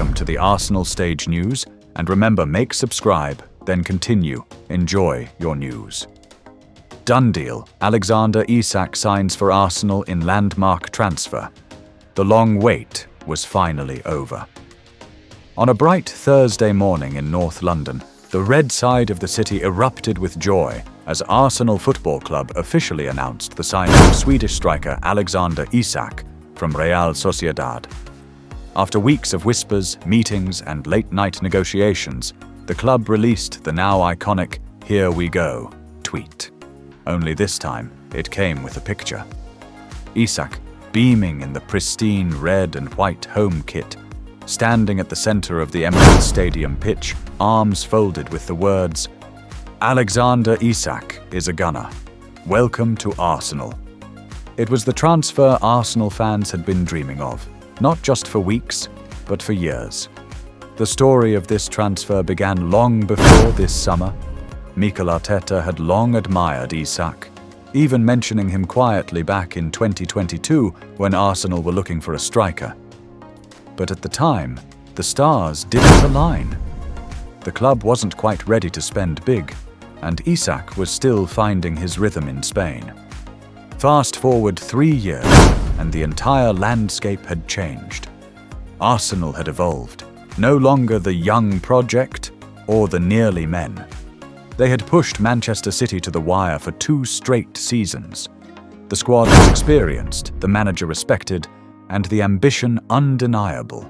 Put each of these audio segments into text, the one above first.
Welcome to the Arsenal Stage News, and remember, make subscribe, then continue. Enjoy your news. Done deal. Alexander Isak signs for Arsenal in landmark transfer. The long wait was finally over. On a bright Thursday morning in North London, the red side of the city erupted with joy as Arsenal Football Club officially announced the signing of Swedish striker Alexander Isak from Real Sociedad. After weeks of whispers, meetings, and late-night negotiations, the club released the now iconic "Here we go" tweet. Only this time, it came with a picture. Isak, beaming in the pristine red and white home kit, standing at the center of the Emirates Stadium pitch, arms folded with the words, "Alexander Isak is a gunner. Welcome to Arsenal." It was the transfer Arsenal fans had been dreaming of, not just for weeks, but for years. The story of this transfer began long before this summer. Mikel Arteta had long admired Isak, even mentioning him quietly back in 2022 when Arsenal were looking for a striker. But at the time, the stars didn't align. The club wasn't quite ready to spend big, and Isak was still finding his rhythm in Spain. Fast forward 3 years, and the entire landscape had changed. Arsenal had evolved, no longer the young project or the nearly men. They had pushed Manchester City to the wire for 2 straight seasons. The squad was experienced, the manager respected, and the ambition undeniable.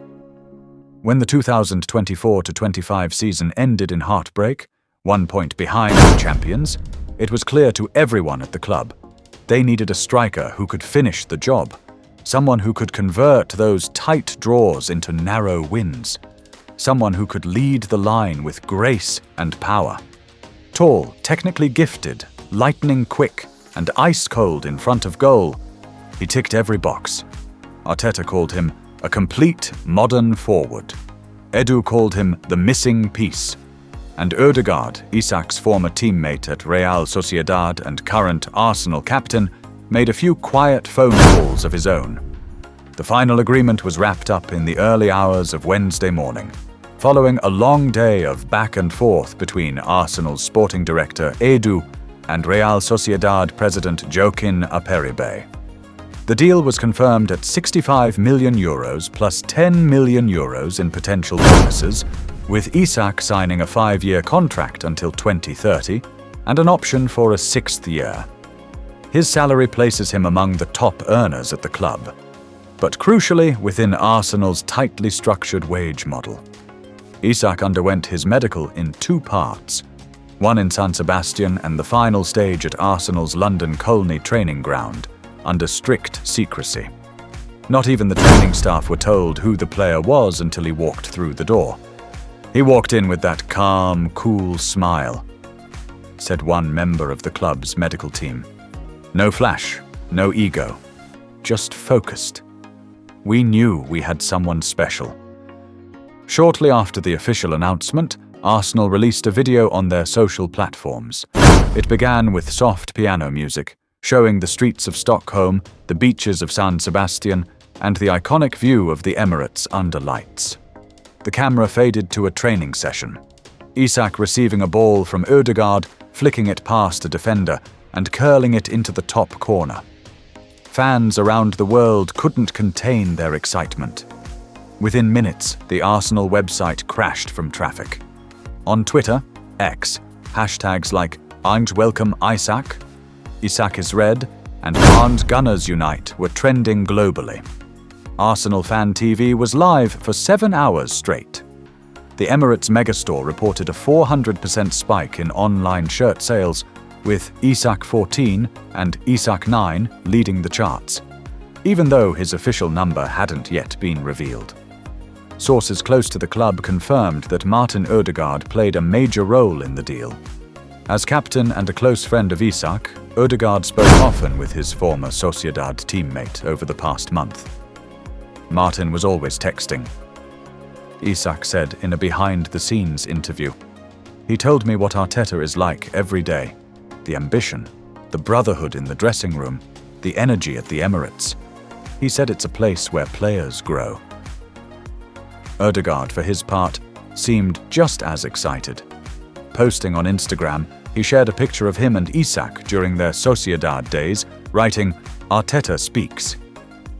When the 2024-25 season ended in heartbreak, 1 point behind the champions, it was clear to everyone at the club. They needed a striker who could finish the job, someone who could convert those tight draws into narrow wins, someone who could lead the line with grace and power. Tall, technically gifted, lightning quick, and ice cold in front of goal, he ticked every box. Arteta called him a complete modern forward. Edu called him the missing piece. And Ødegaard, Isak's former teammate at Real Sociedad and current Arsenal captain, made a few quiet phone calls of his own. The final agreement was wrapped up in the early hours of Wednesday morning, following a long day of back and forth between Arsenal's sporting director Edu and Real Sociedad president Joaquin Aperribe. The deal was confirmed at €65 million plus €10 million in potential bonuses, with Isak signing a 5-year contract until 2030 and an option for a 6th year. His salary places him among the top earners at the club, but crucially within Arsenal's tightly structured wage model. Isak underwent his medical in 2 parts, one in San Sebastian and the final stage at Arsenal's London Colney training ground, under strict secrecy. Not even the training staff were told who the player was until he walked through the door. He walked in with that calm, cool smile, said one member of the club's medical team. No flash, no ego, just focused. We knew we had someone special. Shortly after the official announcement, Arsenal released a video on their social platforms. It began with soft piano music, showing the streets of Stockholm, the beaches of San Sebastian, and the iconic view of the Emirates under lights. The camera faded to a training session. Isak receiving a ball from Ødegaard, flicking it past a defender, and curling it into the top corner. Fans around the world couldn't contain their excitement. Within minutes, the Arsenal website crashed from traffic. On Twitter, X, hashtags like "Ain't welcome Isak," "Isak is red," and "Armed Gunners Unite" were trending globally. Arsenal Fan TV was live for 7 hours straight. The Emirates megastore reported a 400% spike in online shirt sales, with Isak 14 and Isak 9 leading the charts, even though his official number hadn't yet been revealed. Sources close to the club confirmed that Martin Ødegaard played a major role in the deal. As captain and a close friend of Isak, Ødegaard spoke often with his former Sociedad teammate over the past month. Martin was always texting. Isak said in a behind-the-scenes interview, "He told me what Arteta is like every day. The ambition, the brotherhood in the dressing room, the energy at the Emirates. He said it's a place where players grow." Ødegaard, for his part, seemed just as excited. Posting on Instagram, he shared a picture of him and Isak during their Sociedad days, writing, "Arteta speaks."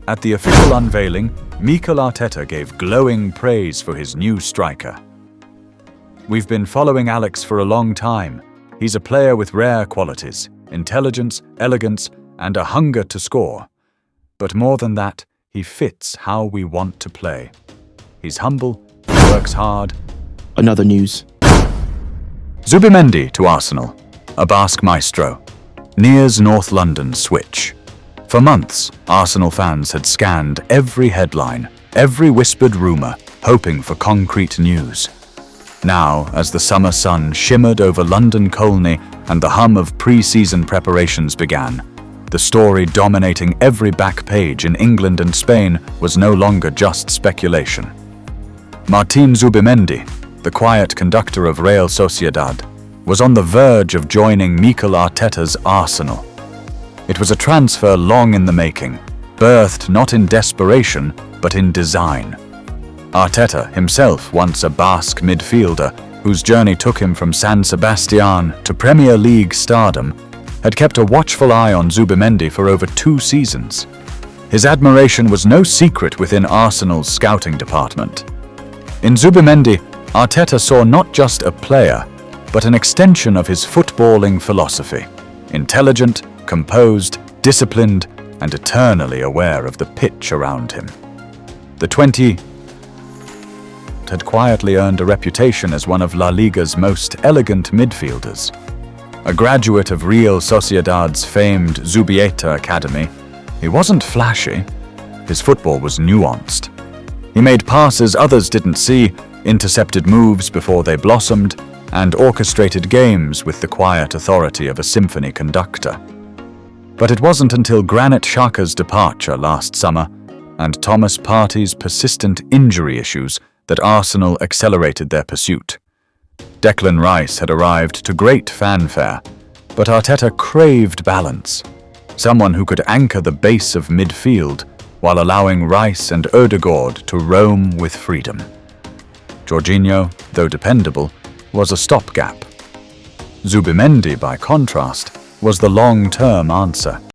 At the official unveiling, Mikel Arteta gave glowing praise for his new striker. "We've been following Alex for a long time. He's a player with rare qualities, intelligence, elegance, and a hunger to score. But more than that, he fits how we want to play. He's humble, he works hard." Another news. Zubimendi to Arsenal, a Basque maestro. Near's North London switch. For months, Arsenal fans had scanned every headline, every whispered rumour, hoping for concrete news. Now, as the summer sun shimmered over London Colney and the hum of pre-season preparations began, the story dominating every back page in England and Spain was no longer just speculation. Martin Zubimendi, the quiet conductor of Real Sociedad, was on the verge of joining Mikel Arteta's Arsenal. It was a transfer long in the making, birthed not in desperation, but in design. Arteta, himself once a Basque midfielder whose journey took him from San Sebastian to Premier League stardom, had kept a watchful eye on Zubimendi for over 2 seasons. His admiration was no secret within Arsenal's scouting department. In Zubimendi, Arteta saw not just a player, but an extension of his footballing philosophy. Intelligent, composed, disciplined, and eternally aware of the pitch around him. The 20 had quietly earned a reputation as one of La Liga's most elegant midfielders. A graduate of Real Sociedad's famed Zubieta Academy, he wasn't flashy. His football was nuanced. He made passes others didn't see, intercepted moves before they blossomed, and orchestrated games with the quiet authority of a symphony conductor. But it wasn't until Granit Xhaka's departure last summer and Thomas Partey's persistent injury issues that Arsenal accelerated their pursuit. Declan Rice had arrived to great fanfare, but Arteta craved balance, someone who could anchor the base of midfield while allowing Rice and Ødegaard to roam with freedom. Jorginho, though dependable, was a stopgap. Zubimendi, by contrast, was the long-term answer.